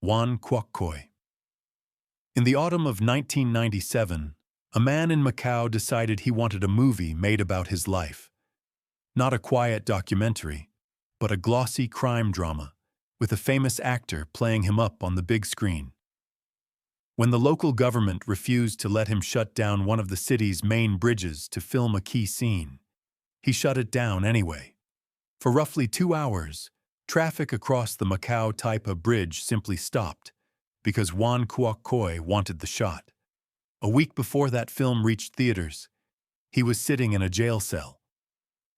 Juan Kwok. In the autumn of 1997, a man in Macau decided he wanted a movie made about his life. Not a quiet documentary, but a glossy crime drama, with a famous actor playing him up on the big screen. When the local government refused to let him shut down one of the city's main bridges to film a key scene, he shut it down anyway. For roughly 2 hours, traffic across the Macau Taipa Bridge simply stopped, because Juan Kwok wanted the shot. A week before that film reached theaters, he was sitting in a jail cell,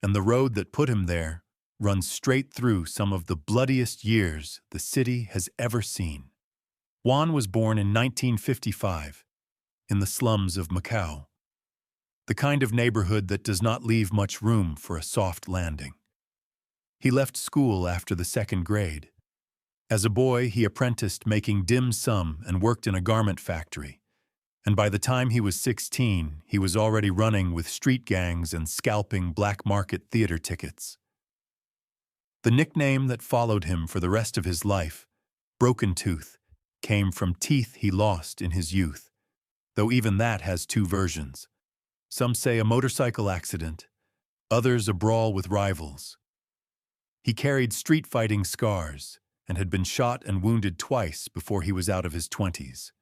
and the road that put him there runs straight through some of the bloodiest years the city has ever seen. Juan was born in 1955, in the slums of Macau, the kind of neighborhood that does not leave much room for a soft landing. He left school after the 2nd grade. As a boy, he apprenticed making dim sum and worked in a garment factory. And by the time he was 16, he was already running with street gangs and scalping black market theater tickets. The nickname that followed him for the rest of his life, Broken Tooth, came from teeth he lost in his youth, though even that has 2 versions. Some say a motorcycle accident, others a brawl with rivals. He carried street-fighting scars and had been shot and wounded twice before he was out of his 20s.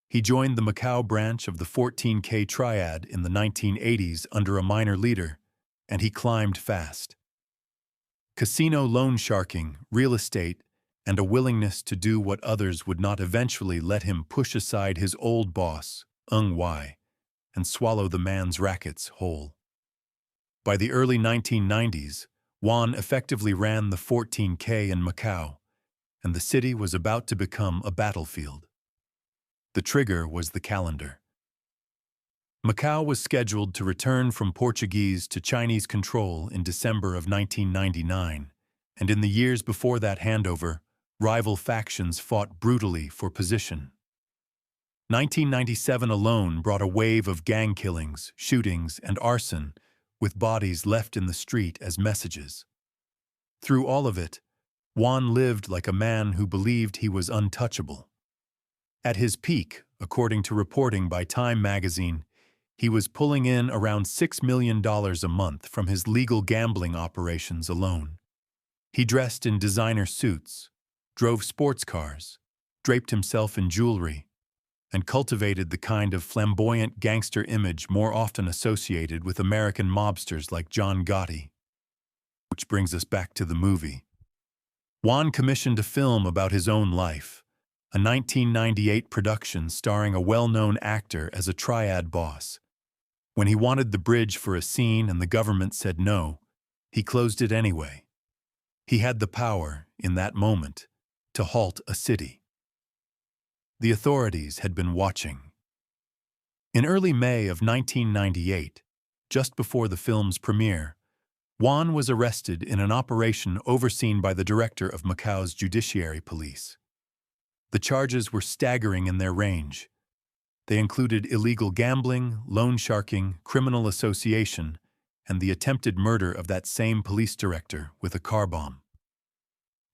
He joined the Macau branch of the 14K Triad in the 1980s under a minor leader, and he climbed fast. Casino loan sharking, real estate, and a willingness to do what others would not eventually let him push aside his old boss, Y, and swallow the man's rackets whole. By the early 1990s, Juan effectively ran the 14K in Macau, and the city was about to become a battlefield. The trigger was the calendar. Macau was scheduled to return from Portuguese to Chinese control in December of 1999, and in the years before that handover, rival factions fought brutally for position. 1997 alone brought a wave of gang killings, shootings, and arson, with bodies left in the street as messages. Through all of it, Juan lived like a man who believed he was untouchable. At his peak, according to reporting by Time magazine, he was pulling in around $6 million a month from his legal gambling operations alone. He dressed in designer suits, drove sports cars, draped himself in jewelry, and cultivated the kind of flamboyant gangster image more often associated with American mobsters like John Gotti. Which brings us back to the movie. Juan commissioned a film about his own life, a 1998 production starring a well-known actor as a triad boss. When he wanted the bridge for a scene and the government said no, he closed it anyway. He had the power, in that moment, to halt a city. The authorities had been watching. In early May of 1998, just before the film's premiere, Juan was arrested in an operation overseen by the director of Macau's Judiciary Police. The charges were staggering in their range. They included illegal gambling, loan sharking, criminal association, and the attempted murder of that same police director with a car bomb.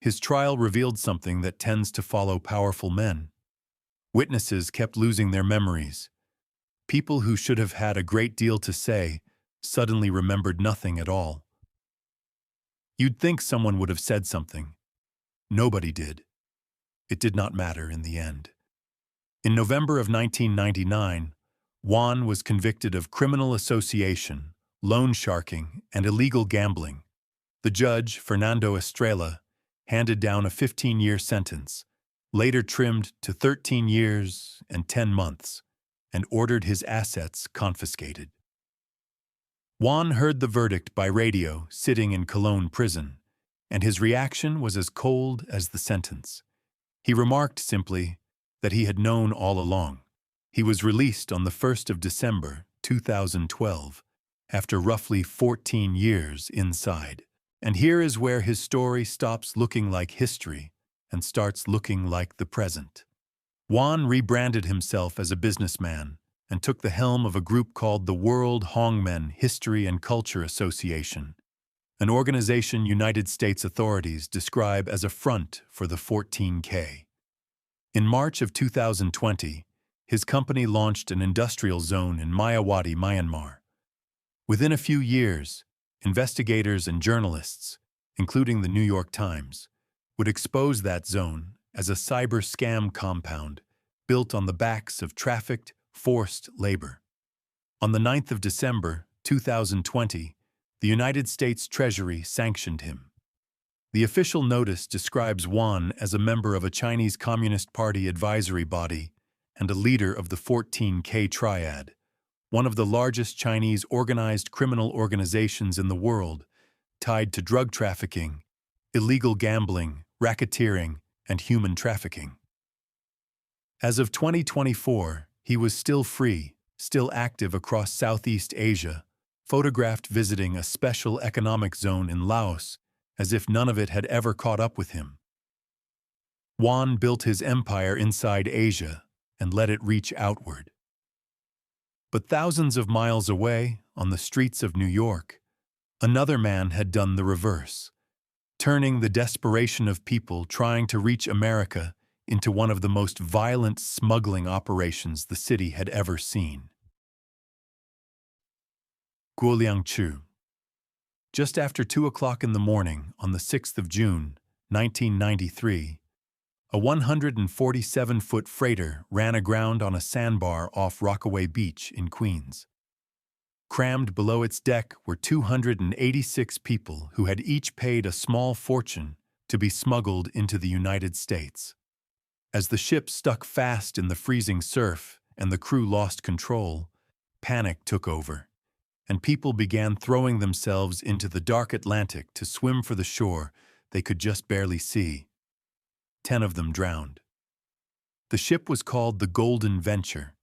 His trial revealed something that tends to follow powerful men. Witnesses kept losing their memories. People who should have had a great deal to say suddenly remembered nothing at all. You'd think someone would have said something. Nobody did. It did not matter in the end. In November of 1999, Juan was convicted of criminal association, loan sharking, and illegal gambling. The judge, Fernando Estrella, handed down a 15-year sentence, later trimmed to 13 years and 10 months, and ordered his assets confiscated. Juan heard the verdict by radio sitting in Cologne prison, and his reaction was as cold as the sentence. He remarked simply that he had known all along. He was released on the 1st of December, 2012, after roughly 14 years inside. And here is where his story stops looking like history and starts looking like the present. Juan rebranded himself as a businessman and took the helm of a group called the World Hongmen History and Culture Association, an organization United States authorities describe as a front for the 14K. In March of 2020, his company launched an industrial zone in Mayawati, Myanmar. Within a few years, investigators and journalists, including the New York Times, would expose that zone as a cyber scam compound built on the backs of trafficked, forced labor. On the 9th of December, 2020, the United States Treasury sanctioned him. The official notice describes Wan as a member of a Chinese Communist Party advisory body and a leader of the 14K Triad, one of the largest Chinese organized criminal organizations in the world, tied to drug trafficking, illegal gambling, racketeering, and human trafficking. As of 2024, he was still free, still active across Southeast Asia, photographed visiting a special economic zone in Laos, as if none of it had ever caught up with him. Wan built his empire inside Asia and let it reach outward. But thousands of miles away, on the streets of New York, another man had done the reverse, turning the desperation of people trying to reach America into one of the most violent smuggling operations the city had ever seen. Guo Liangchu. Just after 2 o'clock in the morning on the 6th of June, 1993, a 147-foot freighter ran aground on a sandbar off Rockaway Beach in Queens. Crammed below its deck were 286 people who had each paid a small fortune to be smuggled into the United States. As the ship stuck fast in the freezing surf and the crew lost control, panic took over, and people began throwing themselves into the dark Atlantic to swim for the shore they could just barely see. 10 of them drowned. The ship was called the Golden Venture,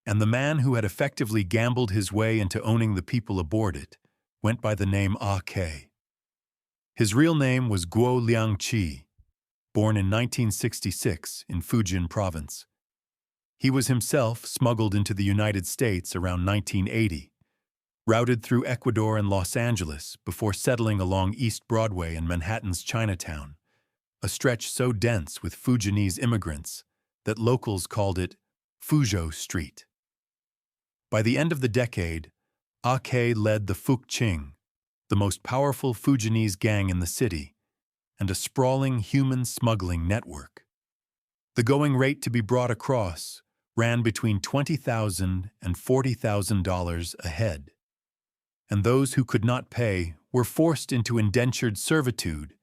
and the man who had effectively gambled his way into owning the people aboard it went by the name Ah-Kay. His real name was Guo Liangqi, born in 1966 in Fujian province. He was himself smuggled into the United States around 1980, routed through Ecuador and Los Angeles before settling along East Broadway in Manhattan's Chinatown, a stretch so dense with Fujianese immigrants that locals called it Fuzhou Street. By the end of the decade, Ah-Kay led the Fuk Ching, the most powerful Fujianese gang in the city, and a sprawling human smuggling network. The going rate to be brought across ran between $20,000 and $40,000 a head, and those who could not pay were forced into indentured servitude,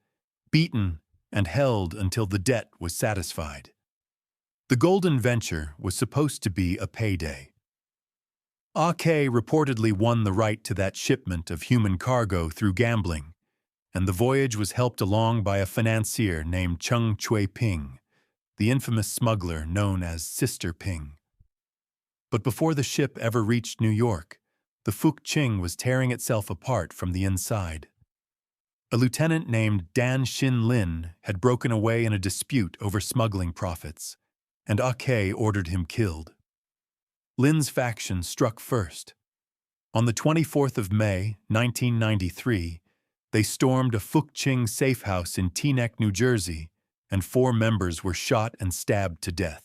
beaten, and held until the debt was satisfied. The Golden Venture was supposed to be a payday. Ah-Kay reportedly won the right to that shipment of human cargo through gambling, and the voyage was helped along by a financier named Cheng Chui-Ping, the infamous smuggler known as Sister Ping. But before the ship ever reached New York, the Fuk Ching was tearing itself apart from the inside. A lieutenant named Dan Shin Lin had broken away in a dispute over smuggling profits, and Ah-Kay ordered him killed. Lin's faction struck first. On the 24th of May, 1993, they stormed a Fuk Ching safe house in Teaneck, New Jersey, and 4 members were shot and stabbed to death.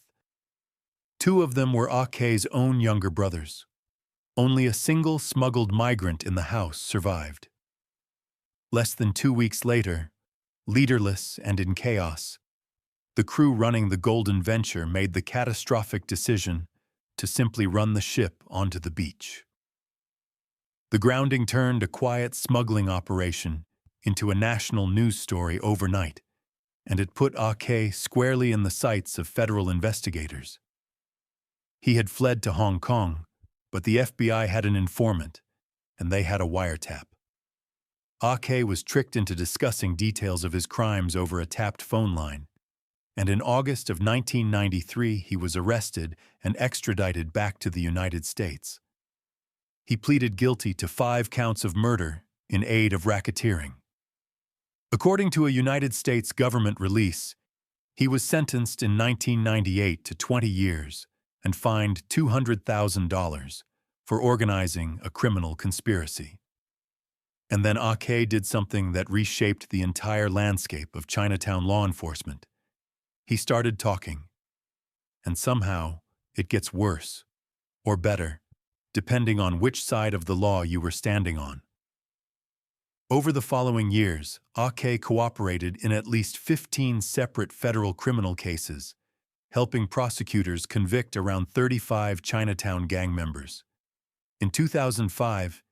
2 of them were Ah-Kay's own younger brothers. Only a single smuggled migrant in the house survived. Less than 2 weeks later, leaderless and in chaos, the crew running the Golden Venture made the catastrophic decision to simply run the ship onto the beach. The grounding turned a quiet smuggling operation into a national news story overnight, and it put Ah-Kay squarely in the sights of federal investigators. He had fled to Hong Kong, but the FBI had an informant, and they had a wiretap. Ah-Kay was tricked into discussing details of his crimes over a tapped phone line, and in August of 1993 he was arrested and extradited back to the United States. He pleaded guilty to 5 counts of murder in aid of racketeering. According to a United States government release, he was sentenced in 1998 to 20 years and fined $200,000 for organizing a criminal conspiracy. And then Ah-Kay did something that reshaped the entire landscape of Chinatown law enforcement. He started talking. And somehow, it gets worse, or better, depending on which side of the law you were standing on. Over the following years, Ake cooperated in at least 15 separate federal criminal cases, helping prosecutors convict around 35 Chinatown gang members. In 2005,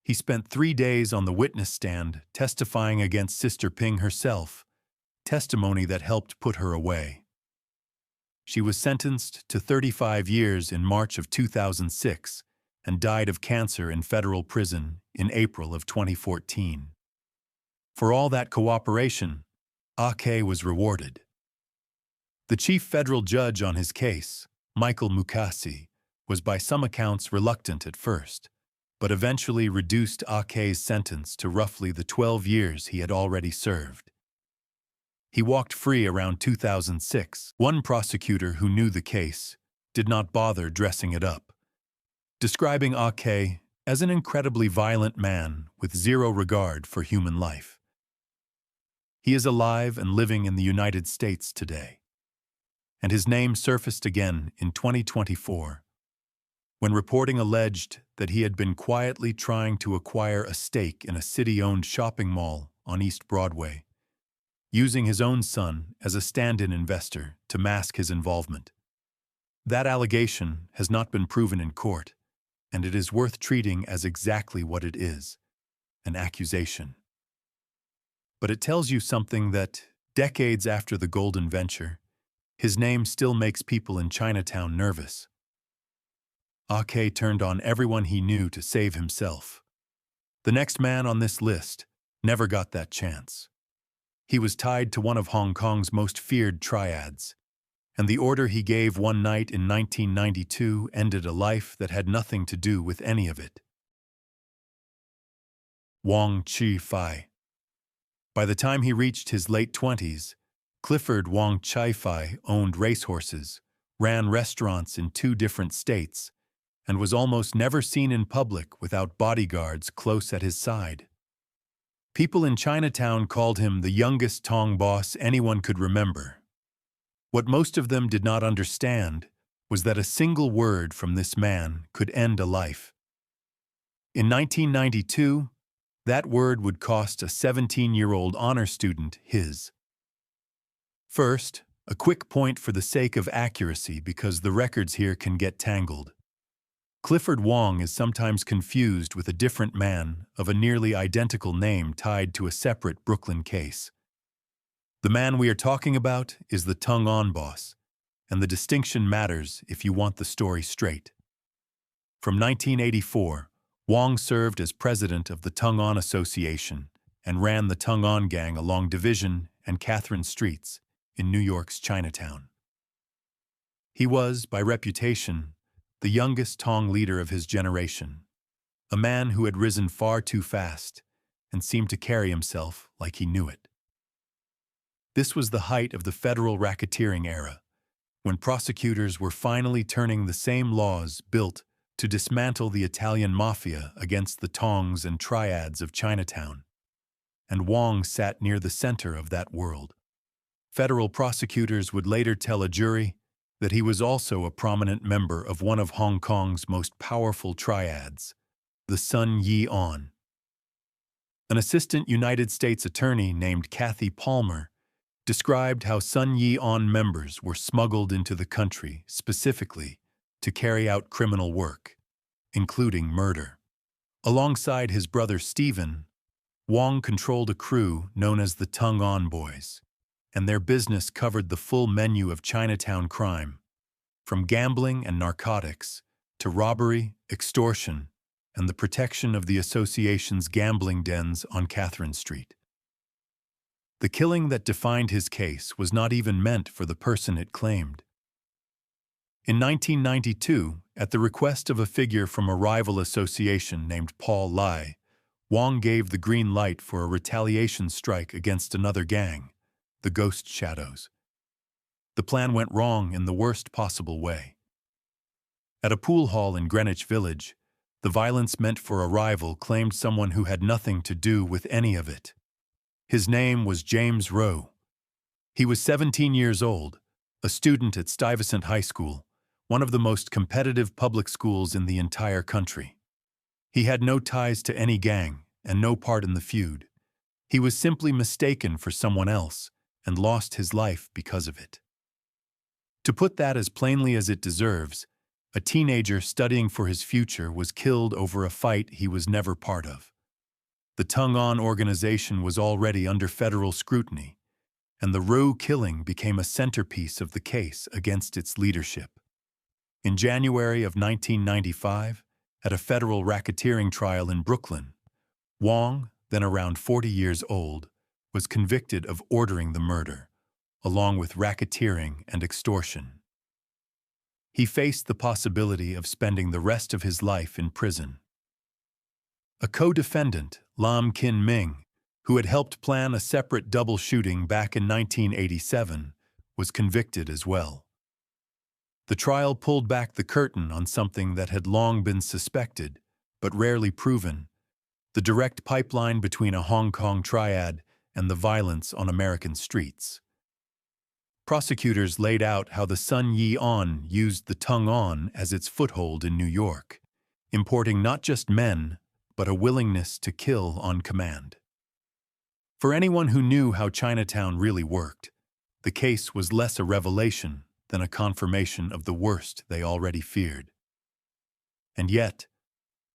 he spent 3 days on the witness stand testifying against Sister Ping herself, testimony that helped put her away. She was sentenced to 35 years in March of 2006 and died of cancer in federal prison in April of 2014. For all that cooperation, Ake was rewarded. The chief federal judge on his case, Michael Mukasey, was by some accounts reluctant at first, but eventually reduced Ake's sentence to roughly the 12 years he had already served. He walked free around 2006. One prosecutor who knew the case did not bother dressing it up, describing Ake as an incredibly violent man with zero regard for human life. He is alive and living in the United States today, and his name surfaced again in 2024 when reporting alleged that he had been quietly trying to acquire a stake in a city-owned shopping mall on East Broadway, using his own son as a stand-in investor to mask his involvement. That allegation has not been proven in court, and it is worth treating as exactly what it is, an accusation. But it tells you something that, decades after the Golden Venture, his name still makes people in Chinatown nervous. Ake turned on everyone he knew to save himself. The next man on this list never got that chance. He was tied to one of Hong Kong's most feared triads, and the order he gave one night in 1992 ended a life that had nothing to do with any of it. Wong Chi-fai. By the time he reached his late 20s, Clifford Wong Chi-fai owned racehorses, ran restaurants in 2 different states, and was almost never seen in public without bodyguards close at his side. People in Chinatown called him the youngest Tong boss anyone could remember. What most of them did not understand was that a single word from this man could end a life. In 1992, that word would cost a 17-year-old honor student his. First, a quick point for the sake of accuracy because the records here can get tangled. Clifford Wong is sometimes confused with a different man of a nearly identical name tied to a separate Brooklyn case. The man we are talking about is the Tung On boss, and the distinction matters if you want the story straight. From 1984, Wong served as president of the Tung On Association and ran the Tung On gang along Division and Catherine Streets in New York's Chinatown. He was, by reputation, the youngest Tong leader of his generation, a man who had risen far too fast and seemed to carry himself like he knew it. This was the height of the federal racketeering era, when prosecutors were finally turning the same laws built to dismantle the Italian mafia against the Tongs and Triads of Chinatown, and Wong sat near the center of that world. Federal prosecutors would later tell a jury that he was also a prominent member of one of Hong Kong's most powerful triads, the Sun Yee-on. An assistant United States attorney named Kathy Palmer described how Sun Yee-on members were smuggled into the country specifically to carry out criminal work, including murder. Alongside his brother Stephen, Wong controlled a crew known as the Tung On Boys, and their business covered the full menu of Chinatown crime, from gambling and narcotics to robbery, extortion, and the protection of the association's gambling dens on Catherine Street. The killing that defined his case was not even meant for the person it claimed. In 1992, at the request of a figure from a rival association named Paul Lai, Wong gave the green light for a retaliation strike against another gang, the Ghost Shadows. The plan went wrong in the worst possible way. At a pool hall in Greenwich Village, the violence meant for a rival claimed someone who had nothing to do with any of it. His name was James Rowe. He was 17 years old, a a student at Stuyvesant High School, one of the most competitive public schools in the entire country. He had no ties to any gang and no part in the feud. He was simply mistaken for someone else and lost his life because of it. To put that as plainly as it deserves, a teenager studying for his future was killed over a fight he was never part of. The Tung-On organization was already under federal scrutiny, and the Roe killing became a centerpiece of the case against its leadership. In January of 1995, at a federal racketeering trial in Brooklyn, Wong, then around 40 years old, was convicted of ordering the murder, along with racketeering and extortion. He faced the possibility of spending the rest of his life in prison. A co-defendant, Lam Kin Ming, who had helped plan a separate double shooting back in 1987, was convicted as well. The trial pulled back the curtain on something that had long been suspected, but rarely proven: the direct pipeline between a Hong Kong triad and the violence on American streets. Prosecutors laid out how the Sun Yee-on used the Tung-On as its foothold in New York, importing not just men, but a willingness to kill on command. For anyone who knew how Chinatown really worked, the case was less a revelation than a confirmation of the worst they already feared. And yet,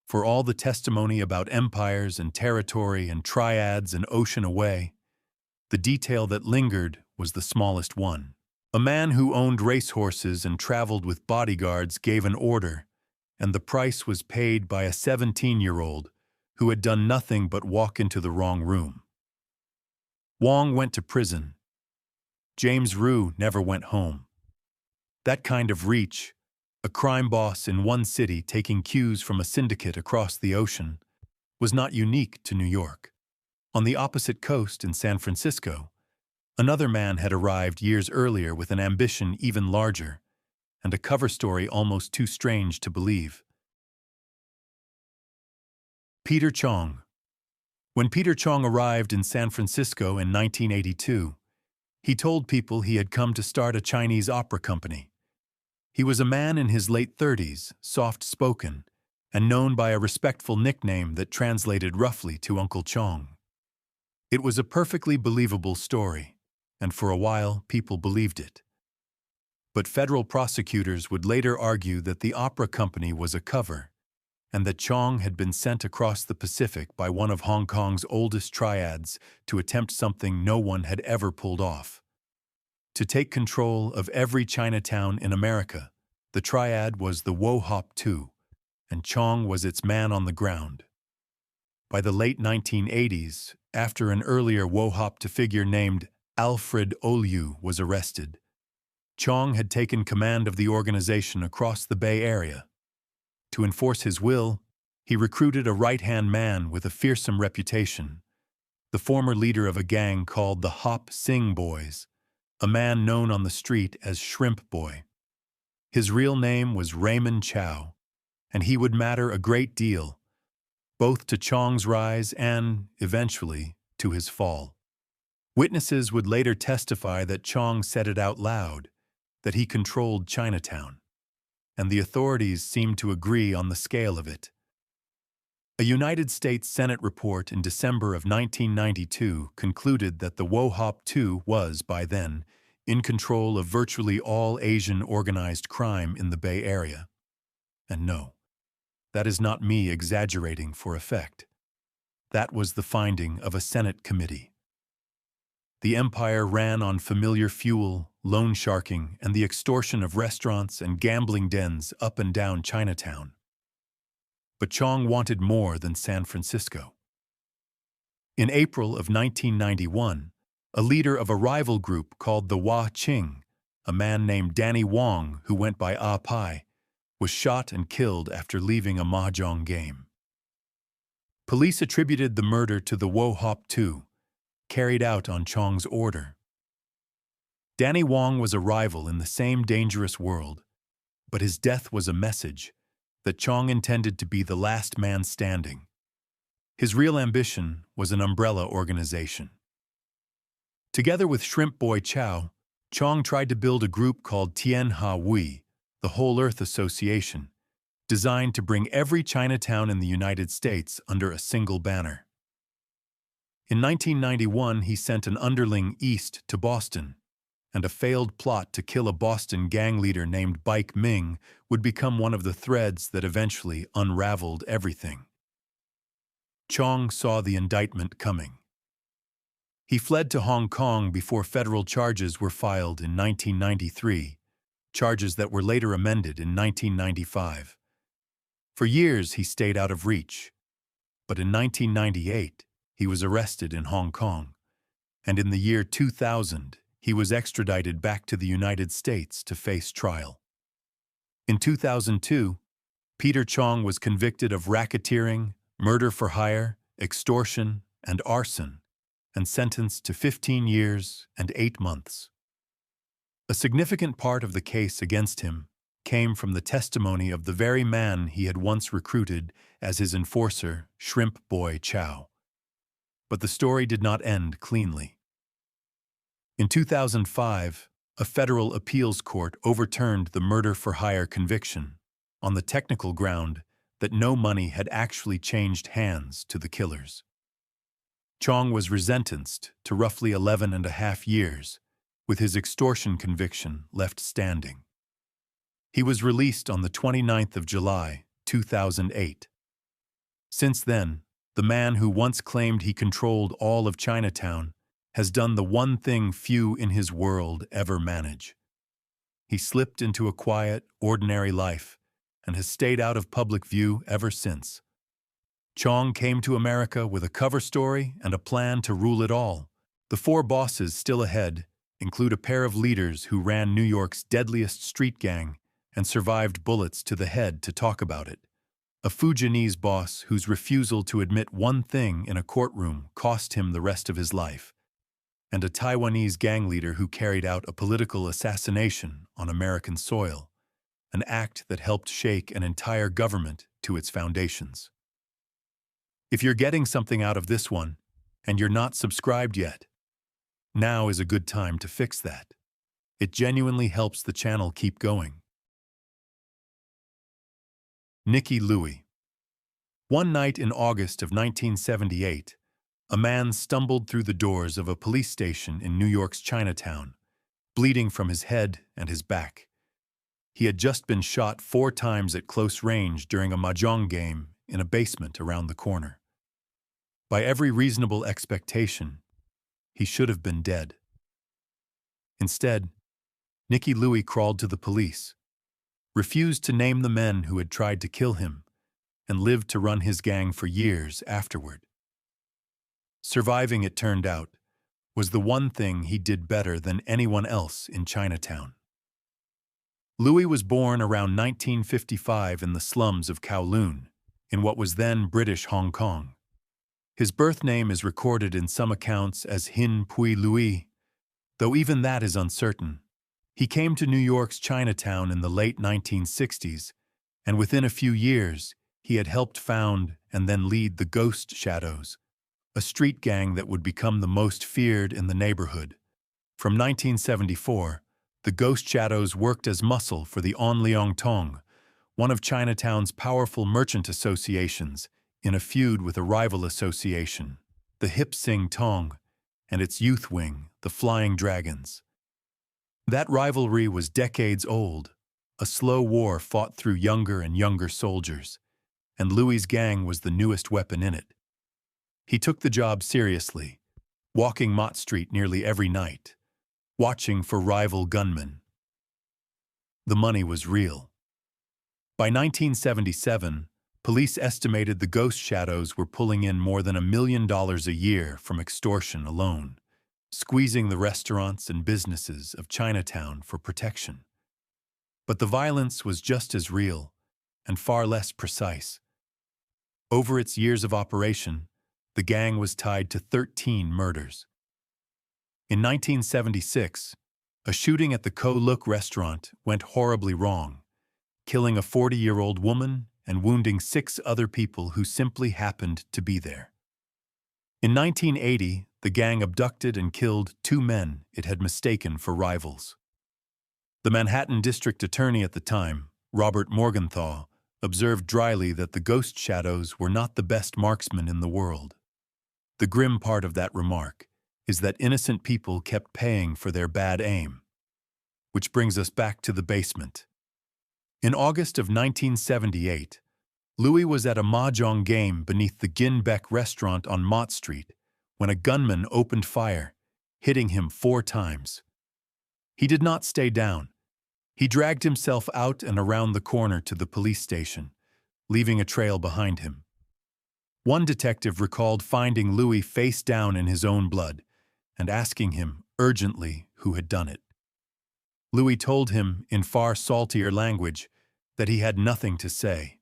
for all the testimony about empires and territory and triads and ocean away, the detail that lingered was the smallest one. A man who owned racehorses and traveled with bodyguards gave an order, and the price was paid by a 17-year-old who had done nothing but walk into the wrong room. Wong went to prison. James Rue never went home. That kind of reach, a crime boss in one city taking cues from a syndicate across the ocean, was not unique to New York. On the opposite coast in San Francisco, another man had arrived years earlier with an ambition even larger, and a cover story almost too strange to believe. Peter Chong. When Peter Chong arrived in San Francisco in 1982, he told people he had come to start a Chinese opera company. He was a man in his late 30s, soft-spoken, and known by a respectful nickname that translated roughly to Uncle Chong. It was a perfectly believable story, and for a while people believed it. But federal prosecutors would later argue that the opera company was a cover, and that Chong had been sent across the Pacific by one of Hong Kong's oldest triads to attempt something no one had ever pulled off: to take control of every Chinatown in America. The triad was the Wo Hop II, and Chong was its man on the ground. By the late 1980s, after an earlier Wo Hop II figure named Alfred Oliu was arrested, Chong had taken command of the organization across the Bay Area. To enforce his will, he recruited a right-hand man with a fearsome reputation, the former leader of a gang called the Hop Sing Boys, a man known on the street as Shrimp Boy. His real name was Raymond Chow, and he would matter a great deal, both to Chong's rise and, eventually, to his fall. Witnesses would later testify that Chong said it out loud, that he controlled Chinatown, and the authorities seemed to agree on the scale of it. A United States Senate report in December of 1992 concluded that the Wo Hop II was, by then, in control of virtually all Asian organized crime in the Bay Area. And no, that is not me exaggerating for effect. That was the finding of a Senate committee. The empire ran on familiar fuel, loan sharking, and the extortion of restaurants and gambling dens up and down Chinatown. But Chong wanted more than San Francisco. In April of 1991, a leader of a rival group called the Hua Qing, a man named Danny Wong who went by Ah Pai, was shot and killed after leaving a mahjong game. Police attributed the murder to the Wo Hop II, carried out on Chong's order. Danny Wong was a rival in the same dangerous world, but his death was a message that Chong intended to be the last man standing. His real ambition was an umbrella organization. Together with Shrimp Boy Chow, Chong tried to build a group called Tien Ha Wui, the Whole Earth Association, designed to bring every Chinatown in the United States under a single banner. In 1991, he sent an underling east to Boston, and a failed plot to kill a Boston gang leader named Bike Ming would become one of the threads that eventually unraveled everything. Chong saw the indictment coming. He fled to Hong Kong before federal charges were filed in 1993, charges that were later amended in 1995. For years, he stayed out of reach, but in 1998, he was arrested in Hong Kong, and in the year 2000, he was extradited back to the United States to face trial. In 2002, Peter Chong was convicted of racketeering, murder for hire, extortion, and arson, and sentenced to 15 years and 8 months. A significant part of the case against him came from the testimony of the very man he had once recruited as his enforcer, Shrimp Boy Chow. But the story did not end cleanly. In 2005, a federal appeals court overturned the murder-for-hire conviction on the technical ground that no money had actually changed hands to the killers. Chong was resentenced to roughly 11.5 years, with his extortion conviction left standing. He was released on the 29th of July, 2008. Since then, the man who once claimed he controlled all of Chinatown has done the one thing few in his world ever manage. He slipped into a quiet, ordinary life and has stayed out of public view ever since. Chong came to America with a cover story and a plan to rule it all. The 4 bosses still ahead include a pair of leaders who ran New York's deadliest street gang and survived bullets to the head to talk about it. A Fujianese boss whose refusal to admit one thing in a courtroom cost him the rest of his life, and a Taiwanese gang leader who carried out a political assassination on American soil, an act that helped shake an entire government to its foundations. If you're getting something out of this one, and you're not subscribed yet, now is a good time to fix that. It genuinely helps the channel keep going. Nicky Louis. One night in August of 1978, a man stumbled through the doors of a police station in New York's Chinatown, bleeding from his head and his back. He had just been shot 4 times at close range during a mahjong game in a basement around the corner. By every reasonable expectation, he should have been dead. Instead, Nicky Louis crawled to the police, refused to name the men who had tried to kill him, and lived to run his gang for years afterward. Surviving, it turned out, was the one thing he did better than anyone else in Chinatown. Louis was born around 1955 in the slums of Kowloon, in what was then British Hong Kong. His birth name is recorded in some accounts as Hin Pui Louis, though even that is uncertain. He came to New York's Chinatown in the late 1960s, and within a few years, he had helped found and then lead the Ghost Shadows, a street gang that would become the most feared in the neighborhood. From 1974, the Ghost Shadows worked as muscle for the On Leong Tong, one of Chinatown's powerful merchant associations, in a feud with a rival association, the Hip Sing Tong, and its youth wing, the Flying Dragons. That rivalry was decades old, a slow war fought through younger and younger soldiers, and Louis's gang was the newest weapon in it. He took the job seriously, walking Mott Street nearly every night, watching for rival gunmen. The money was real. By 1977, police estimated the Ghost Shadows were pulling in more than $1 million a year from extortion alone, squeezing the restaurants and businesses of Chinatown for protection. But the violence was just as real and far less precise. Over its years of operation, the gang was tied to 13 murders. In 1976, a shooting at the Ko Luk restaurant went horribly wrong, killing a 40-year-old woman and wounding 6 other people who simply happened to be there. In 1980, the gang abducted and killed 2 men it had mistaken for rivals. The Manhattan District Attorney at the time, Robert Morgenthau, observed dryly that the ghost shadows were not the best marksmen in the world. The grim part of that remark is that innocent people kept paying for their bad aim. Which brings us back to the basement. In August of 1978, Louis was at a mahjong game beneath the Ginbeck restaurant on Mott Street when a gunman opened fire, hitting him 4 times. He did not stay down. He dragged himself out and around the corner to the police station, leaving a trail behind him. One detective recalled finding Louis face down in his own blood and asking him urgently who had done it. Louis told him in far saltier language that he had nothing to say.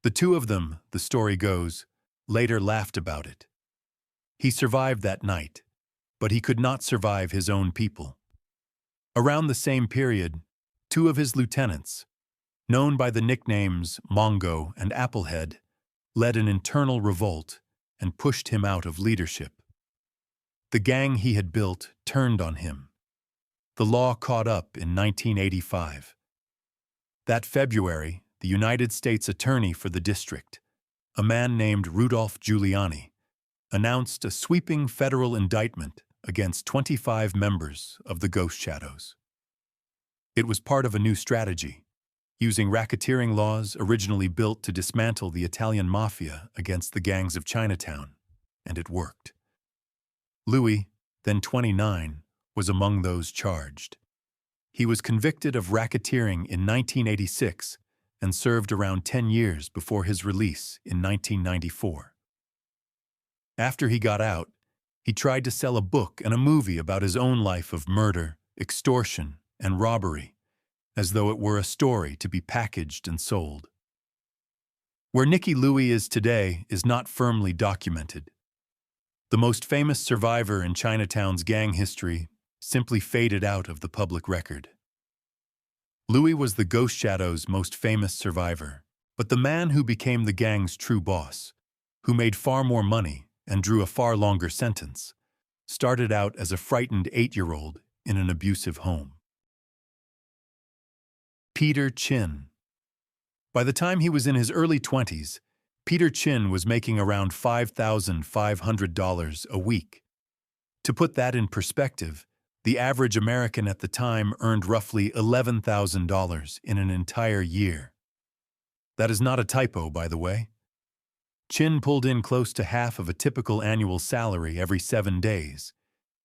The 2 of them, the story goes, later laughed about it. He survived that night, but he could not survive his own people. Around the same period, 2 of his lieutenants, known by the nicknames Mongo and Applehead, led an internal revolt and pushed him out of leadership. The gang he had built turned on him. The law caught up in 1985. That February, the United States Attorney for the district, a man named Rudolph Giuliani, announced a sweeping federal indictment against 25 members of the Ghost Shadows. It was part of a new strategy, using racketeering laws originally built to dismantle the Italian mafia against the gangs of Chinatown, and it worked. Louis, then 29, was among those charged. He was convicted of racketeering in 1986 and served around 10 years before his release in 1994. After he got out, he tried to sell a book and a movie about his own life of murder, extortion, and robbery, as though it were a story to be packaged and sold. Where Nicky Louis is today is not firmly documented. The most famous survivor in Chinatown's gang history simply faded out of the public record. Louis was the Ghost Shadow's most famous survivor, but the man who became the gang's true boss, who made far more money and drew a far longer sentence, started out as a frightened 8-year-old in an abusive home. Peter Chin. By the time he was in his early 20s, Peter Chin was making around $5,500 a week. To put that in perspective, the average American at the time earned roughly $11,000 in an entire year. That is not a typo, by the way. Chin pulled in close to half of a typical annual salary every 7 days,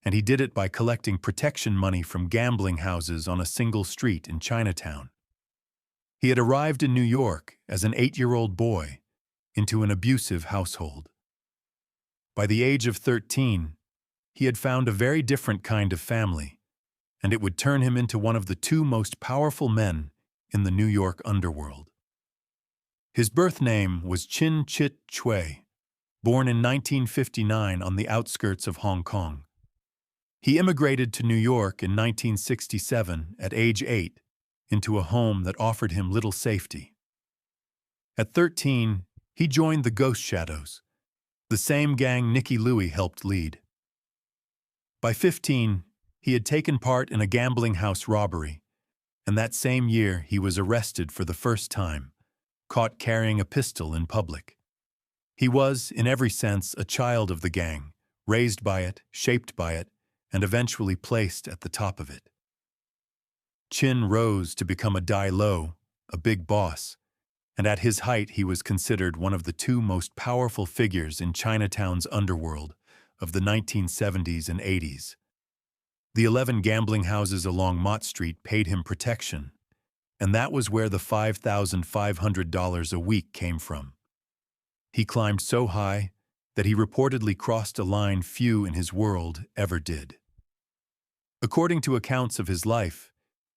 and he did it by collecting protection money from gambling houses on a single street in Chinatown. He had arrived in New York as an 8-year-old boy into an abusive household. By the age of 13, he had found a very different kind of family, and it would turn him into one of the 2 most powerful men in the New York underworld. His birth name was Chin Chit Chui, born in 1959 on the outskirts of Hong Kong. He immigrated to New York in 1967 at age 8 into a home that offered him little safety. At 13, he joined the Ghost Shadows, the same gang Nicky Louis helped lead. By 15, he had taken part in a gambling house robbery, and that same year he was arrested for the first time, caught carrying a pistol in public. He was, in every sense, a child of the gang, raised by it, shaped by it, and eventually placed at the top of it. Chin rose to become a Dai-Lo, a big boss, and at his height he was considered one of the 2 most powerful figures in Chinatown's underworld of the 1970s and 80s. The 11 gambling houses along Mott Street paid him protection, and that was where the $5,500 a week came from. He climbed so high that he reportedly crossed a line few in his world ever did. According to accounts of his life,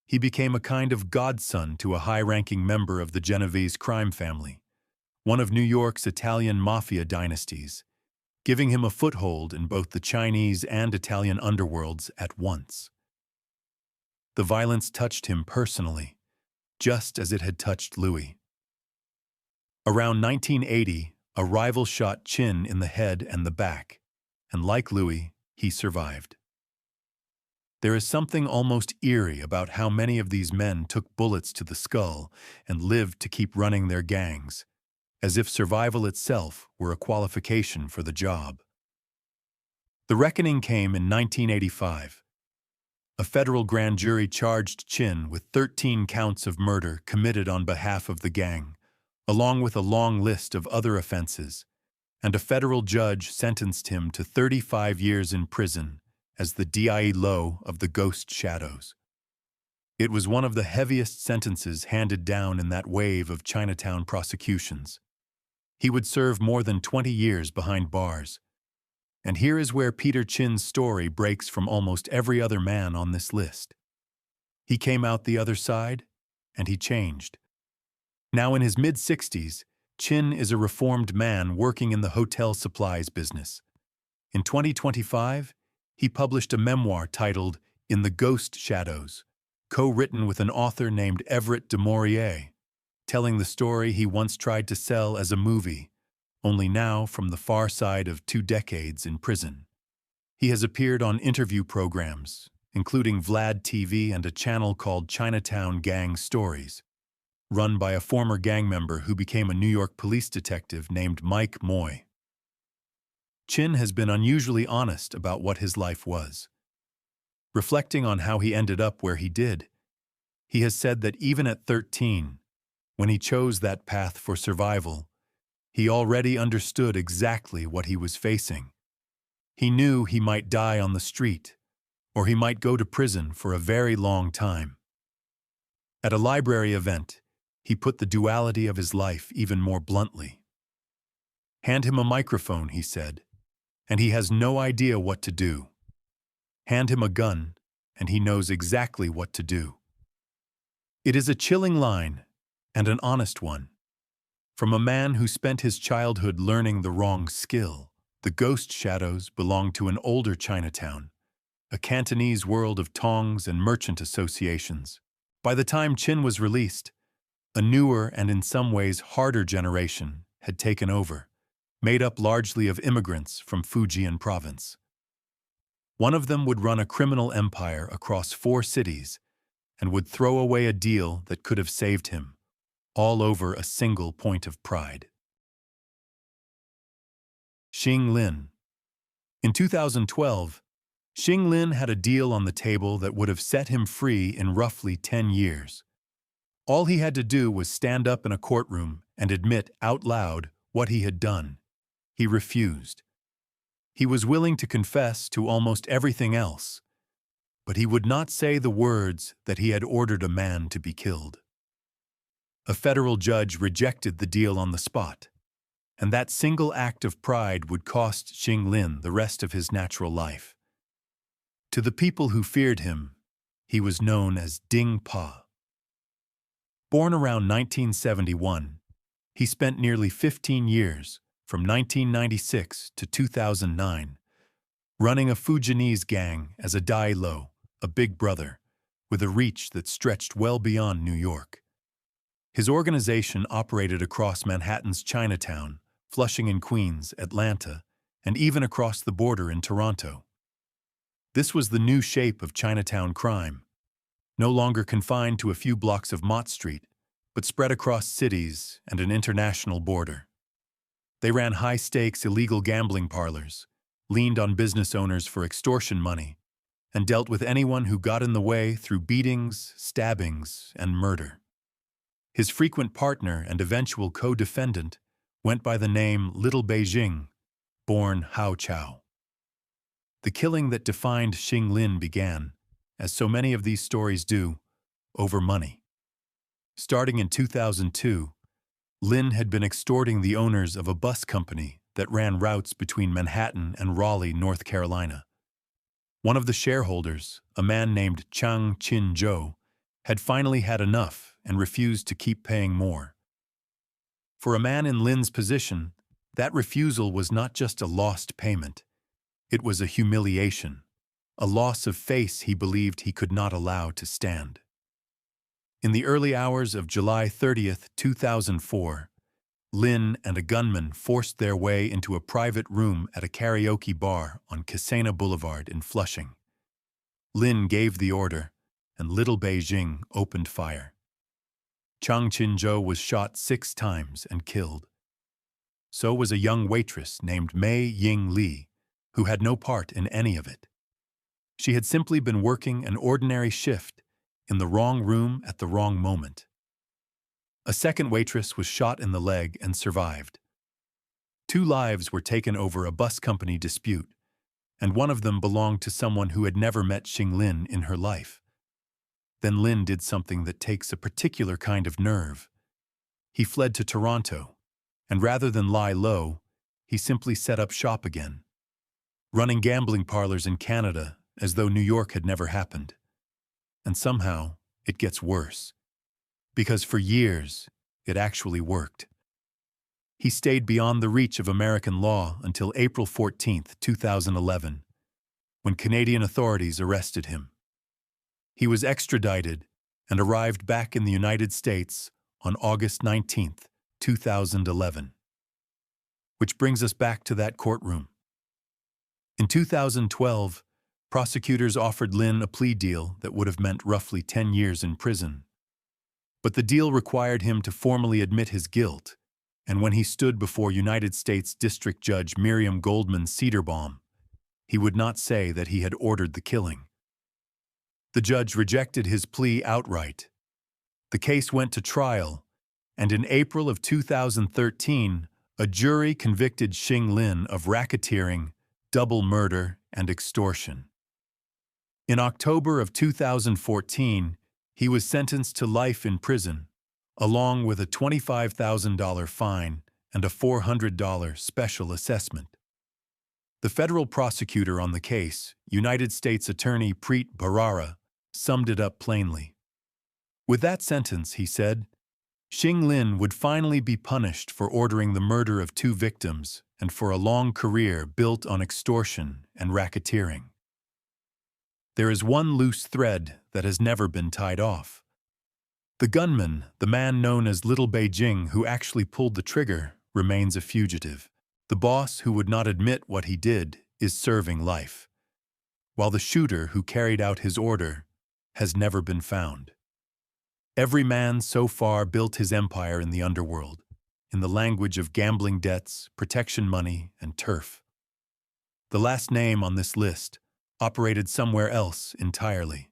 he became a kind of godson to a high-ranking member of the Genovese crime family, one of New York's Italian mafia dynasties, giving him a foothold in both the Chinese and Italian underworlds at once. The violence touched him personally, just as it had touched Louis. Around 1980, a rival shot Chin in the head and the back, and like Louis, he survived. There is something almost eerie about how many of these men took bullets to the skull and lived to keep running their gangs, as if survival itself were a qualification for the job. The reckoning came in 1985. A federal grand jury charged Chin with 13 counts of murder committed on behalf of the gang, along with a long list of other offenses, and a federal judge sentenced him to 35 years in prison as the Dai Lo of the Ghost Shadows. It was one of the heaviest sentences handed down in that wave of Chinatown prosecutions. He would serve more than 20 years behind bars. And here is where Peter Chin's story breaks from almost every other man on this list. He came out the other side, and he changed. Now in his mid-60s, Chin is a reformed man working in the hotel supplies business. In 2025, he published a memoir titled In the Ghost Shadows, co-written with an author named Everett de Maurier, telling the story he once tried to sell as a movie, only now from the far side of 2 decades in prison. He has appeared on interview programs, including Vlad TV and a channel called Chinatown Gang Stories, run by a former gang member who became a New York police detective named Mike Moy. Chin has been unusually honest about what his life was. Reflecting on how he ended up where he did, he has said that even at 13, when he chose that path for survival, he already understood exactly what he was facing. He knew he might die on the street, or he might go to prison for a very long time. At a library event, he put the duality of his life even more bluntly. Hand him a microphone, he said, and he has no idea what to do. Hand him a gun, and he knows exactly what to do. It is a chilling line, and an honest one. From a man who spent his childhood learning the wrong skill, the Ghost Shadows belong to an older Chinatown, a Cantonese world of tongs and merchant associations. By the time Chin was released, a newer and in some ways harder generation had taken over, made up largely of immigrants from Fujian province. One of them would run a criminal empire across 4 cities and would throw away a deal that could have saved him, all over a single point of pride. Xing Lin. In 2012, Xing Lin had a deal on the table that would have set him free in roughly 10 years. All he had to do was stand up in a courtroom and admit out loud what he had done. He refused. He was willing to confess to almost everything else, but he would not say the words that he had ordered a man to be killed. A federal judge rejected the deal on the spot, and that single act of pride would cost Xing Lin the rest of his natural life. To the people who feared him, he was known as Ding Pa. Born around 1971, he spent nearly 15 years, from 1996 to 2009, running a Fujianese gang as a Dai Lo, a big brother, with a reach that stretched well beyond New York. His organization operated across Manhattan's Chinatown, Flushing in Queens, Atlanta, and even across the border in Toronto. This was the new shape of Chinatown crime, no longer confined to a few blocks of Mott Street, but spread across cities and an international border. They ran high-stakes illegal gambling parlors, leaned on business owners for extortion money, and dealt with anyone who got in the way through beatings, stabbings, and murder. His frequent partner and eventual co-defendant went by the name Little Beijing, born Hao Chao. The killing that defined Xing Lin began, as so many of these stories do, over money. Starting in 2002, Lin had been extorting the owners of a bus company that ran routes between Manhattan and Raleigh, North Carolina. One of the shareholders, a man named Chang Chin-zhou, had finally had enough and refused to keep paying more. For a man in Lin's position, that refusal was not just a lost payment. It was a humiliation, a loss of face he believed he could not allow to stand. In the early hours of July 30th, 2004, Lin and a gunman forced their way into a private room at a karaoke bar on Casena Boulevard in Flushing. Lin gave the order, and little Beijing opened fire. Chang Qinzhou was shot 6 times and killed. So was a young waitress named Mei Ying Li, who had no part in any of it. She had simply been working an ordinary shift in the wrong room at the wrong moment. A second waitress was shot in the leg and survived. 2 lives were taken over a bus company dispute, and one of them belonged to someone who had never met Xing Lin in her life. Then Lin did something that takes a particular kind of nerve. He fled to Toronto, and rather than lie low, he simply set up shop again, running gambling parlors in Canada as though New York had never happened. And somehow, it gets worse. Because for years, it actually worked. He stayed beyond the reach of American law until April 14, 2011, when Canadian authorities arrested him. He was extradited and arrived back in the United States on August 19, 2011. Which brings us back to that courtroom. In 2012, prosecutors offered Lin a plea deal that would have meant roughly 10 years in prison. But the deal required him to formally admit his guilt, and when he stood before United States District Judge Miriam Goldman Cederbaum, he would not say that he had ordered the killing. The judge rejected his plea outright. The case went to trial, and in April of 2013, a jury convicted Xing Lin of racketeering, double murder, and extortion. In October of 2014, he was sentenced to life in prison, along with a $25,000 fine and a $400 special assessment. The federal prosecutor on the case, United States Attorney Preet Bharara, summed it up plainly. With that sentence, he said, Xing Lin would finally be punished for ordering the murder of 2 victims and for a long career built on extortion and racketeering. There is one loose thread that has never been tied off. The gunman, the man known as Little Beijing who actually pulled the trigger, remains a fugitive. The boss who would not admit what he did is serving life, while the shooter who carried out his order has never been found. Every man so far built his empire in the underworld, in the language of gambling debts, protection money, and turf. The last name on this list operated somewhere else entirely.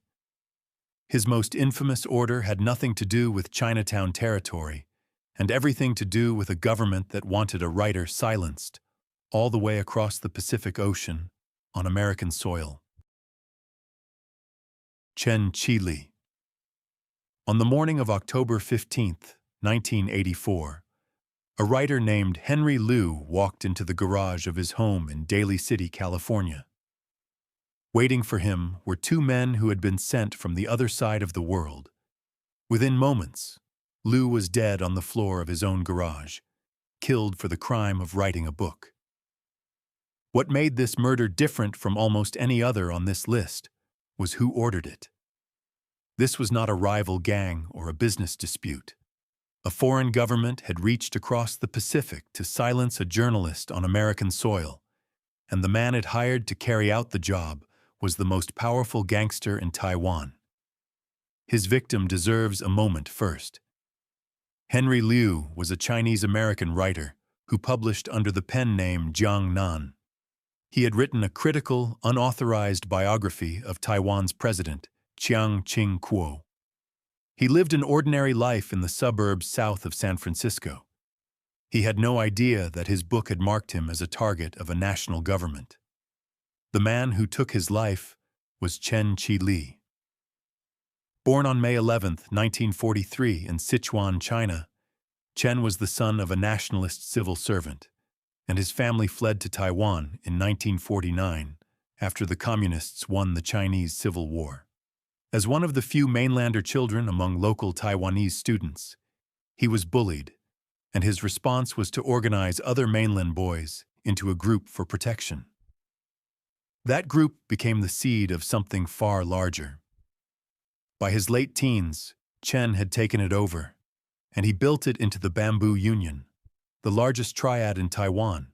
His most infamous order had nothing to do with Chinatown territory, and everything to do with a government that wanted a writer silenced, all the way across the Pacific Ocean, on American soil. Chen Qili. On the morning of October 15, 1984, a writer named Henry Liu walked into the garage of his home in Daly City, California. Waiting for him were 2 men who had been sent from the other side of the world. Within moments, Liu was dead on the floor of his own garage, killed for the crime of writing a book. What made this murder different from almost any other on this list was who ordered it. This was not a rival gang or a business dispute. A foreign government had reached across the Pacific to silence a journalist on American soil, and the man it hired to carry out the job was the most powerful gangster in Taiwan. His victim deserves a moment first. Henry Liu was a Chinese-American writer who published under the pen name Jiang Nan. He had written a critical, unauthorized biography of Taiwan's president, Chiang Ching-kuo. He lived an ordinary life in the suburbs south of San Francisco. He had no idea that his book had marked him as a target of a national government. The man who took his life was Chen Qili. Born on May 11, 1943 in Sichuan, China, Chen was the son of a nationalist civil servant, and his family fled to Taiwan in 1949 after the Communists won the Chinese Civil War. As one of the few mainlander children among local Taiwanese students, he was bullied, and his response was to organize other mainland boys into a group for protection. That group became the seed of something far larger. By his late teens, Chen had taken it over, and he built it into the Bamboo Union, the largest triad in Taiwan,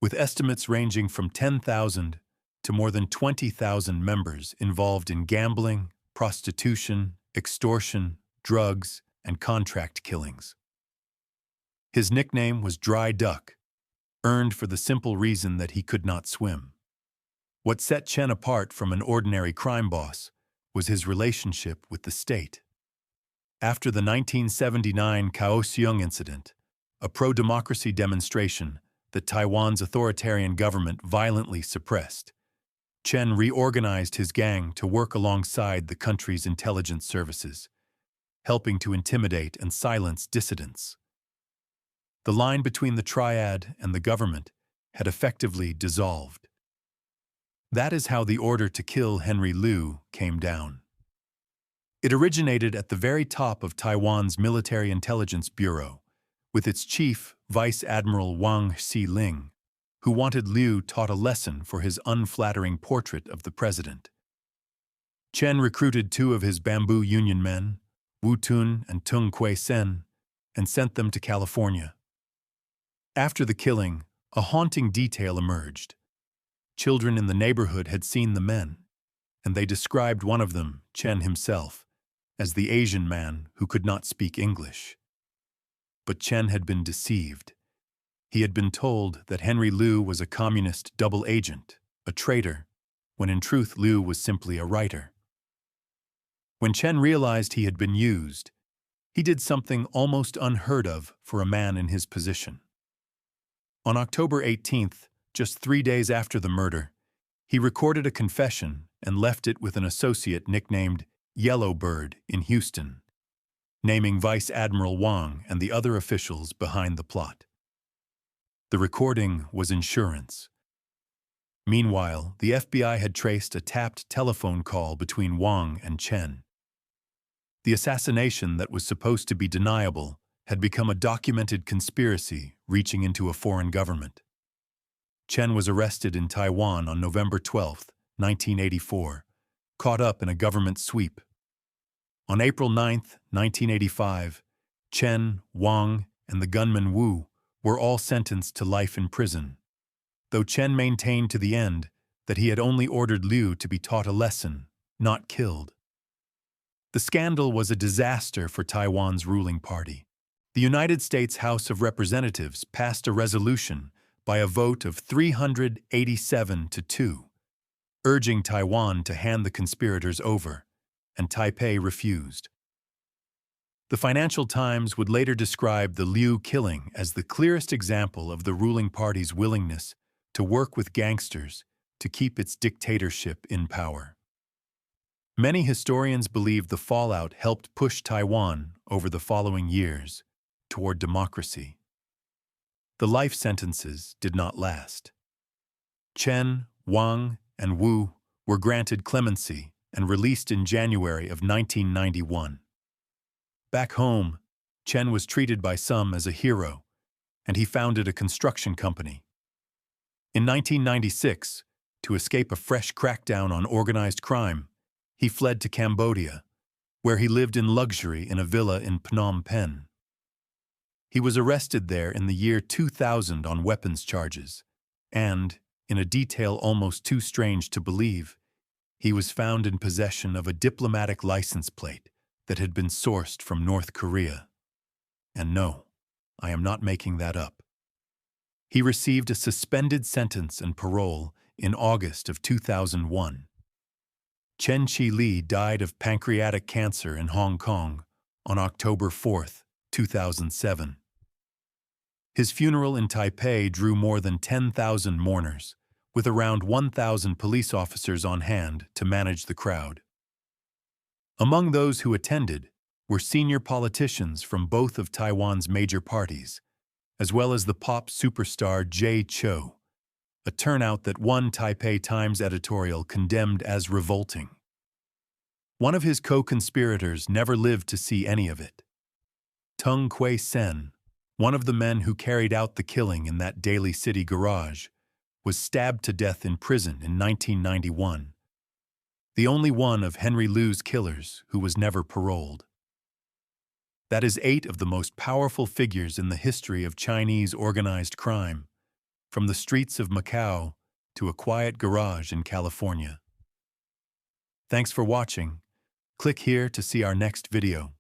with estimates ranging from 10,000 to more than 20,000 members involved in gambling, prostitution, extortion, drugs, and contract killings. His nickname was Dry Duck, earned for the simple reason that he could not swim. What set Chen apart from an ordinary crime boss was his relationship with the state. After the 1979 Kaohsiung incident, a pro-democracy demonstration that Taiwan's authoritarian government violently suppressed, Chen reorganized his gang to work alongside the country's intelligence services, helping to intimidate and silence dissidents. The line between the triad and the government had effectively dissolved. That is how the order to kill Henry Liu came down. It originated at the very top of Taiwan's Military Intelligence Bureau, with its chief, Vice Admiral Wang Xiling, who wanted Liu taught a lesson for his unflattering portrait of the president. Chen recruited two of his Bamboo Union men, Wu Tun and Tung Kui Sen, and sent them to California. After the killing, a haunting detail emerged. Children in the neighborhood had seen the men, and they described one of them, Chen himself, as the Asian man who could not speak English. But Chen had been deceived. He had been told that Henry Liu was a communist double agent, a traitor, when in truth Liu was simply a writer. When Chen realized he had been used, he did something almost unheard of for a man in his position. On October 18th, just 3 days after the murder, he recorded a confession and left it with an associate nicknamed Yellow Bird in Houston, naming Vice Admiral Wang and the other officials behind the plot. The recording was insurance. Meanwhile, the FBI had traced a tapped telephone call between Wang and Chen. The assassination that was supposed to be deniable had become a documented conspiracy reaching into a foreign government. Chen was arrested in Taiwan on November 12, 1984, caught up in a government sweep. On April 9, 1985, Chen, Wang, and the gunman Wu were all sentenced to life in prison, though Chen maintained to the end that he had only ordered Liu to be taught a lesson, not killed. The scandal was a disaster for Taiwan's ruling party. The United States House of Representatives passed a resolution by a vote of 387 to 2, urging Taiwan to hand the conspirators over, and Taipei refused. The Financial Times would later describe the Liu killing as the clearest example of the ruling party's willingness to work with gangsters to keep its dictatorship in power. Many historians believe the fallout helped push Taiwan over the following years toward democracy. The life sentences did not last. Chen, Wang, and Wu were granted clemency and released in January of 1991. Back home, Chen was treated by some as a hero, and he founded a construction company. In 1996, to escape a fresh crackdown on organized crime, he fled to Cambodia, where he lived in luxury in a villa in Phnom Penh. He was arrested there in the year 2000 on weapons charges, and, in a detail almost too strange to believe, he was found in possession of a diplomatic license plate that had been sourced from North Korea. And no, I am not making that up. He received a suspended sentence and parole in August of 2001. Chen Qi-li died of pancreatic cancer in Hong Kong on October 4, 2007. His funeral in Taipei drew more than 10,000 mourners, with around 1,000 police officers on hand to manage the crowd. Among those who attended were senior politicians from both of Taiwan's major parties, as well as the pop superstar Jay Chou, a turnout that one Taipei Times editorial condemned as revolting. One of his co-conspirators never lived to see any of it. Tung Kui Sen, one of the men who carried out the killing in that Daly City garage, was stabbed to death in prison in 1991, the only one of Henry Liu's killers who was never paroled. That is 8 of the most powerful figures in the history of Chinese organized crime, from the streets of Macau to a quiet garage in California. Thanks for watching. Click here to see our next video.